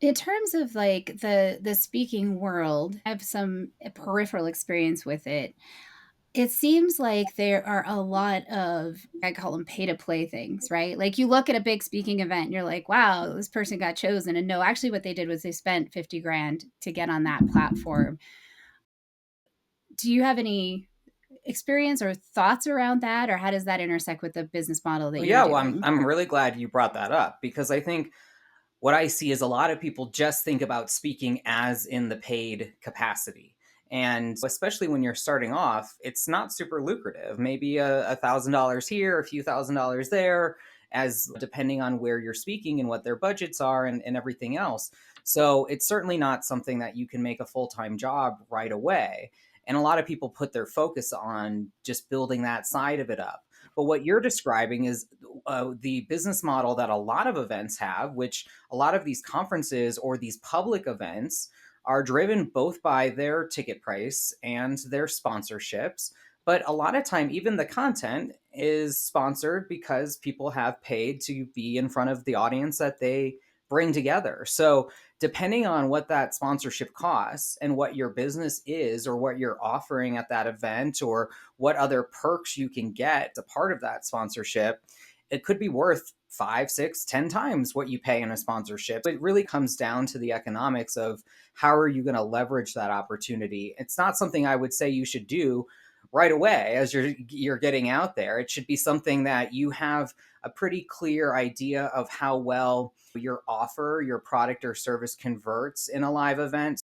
In terms of like the speaking world, I have some peripheral experience with it. It seems like there are a lot of, I call them pay to play things, right? Like you look at a big speaking event and you're like, wow, this person got chosen. And no, actually what they did was they spent 50 grand to get on that platform. Do you have any experience or thoughts around that? Or how does that intersect with the business model that Well, you're yeah, well, I'm doing? I'm really glad you brought that up because I think what I see is a lot of people just think about speaking as in the paid capacity. And especially when you're starting off, it's not super lucrative. Maybe $1,000 here, a few $1,000s there, as depending on where you're speaking and what their budgets are and everything else. So it's certainly not something that you can make a full time job right away. And a lot of people put their focus on just building that side of it up. But what you're describing is the business model that a lot of events have, which a lot of these conferences or these public events are driven both by their ticket price and their sponsorships. But a lot of time, even the content is sponsored because people have paid to be in front of the audience that they bring together. So, depending on what that sponsorship costs and what your business is, or what you're offering at that event, or what other perks you can get as a part of that sponsorship, it could be worth five, six, 10 times what you pay in a sponsorship. It really comes down to the economics of how are you going to leverage that opportunity. It's not something I would say you should do right away as you're getting out there. It should be something that you have a pretty clear idea of how well your offer, your product or service converts in a live event.